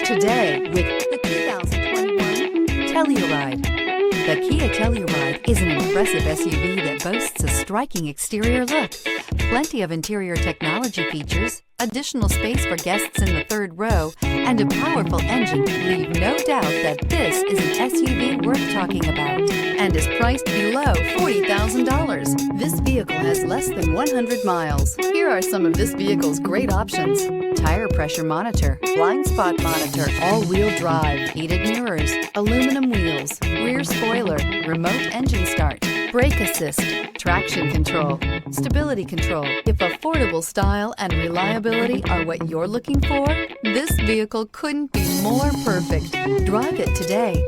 today with the 2021 Telluride. The Kia Telluride is an impressive SUV that boasts a striking exterior look, plenty of interior technology features, additional space for guests in the third row, and a powerful engine leave no doubt that this is an SUV worth talking about and is priced below $40,000. This vehicle has less than 100 miles. Here are some of this vehicle's great options: tire pressure monitor, blind spot monitor, all-wheel drive, heated mirrors, aluminum wheels, rear spoiler, remote engine start, brake assist, traction control, stability control. If affordable style and reliability are what you're looking for, this vehicle couldn't be more perfect. Drive it today.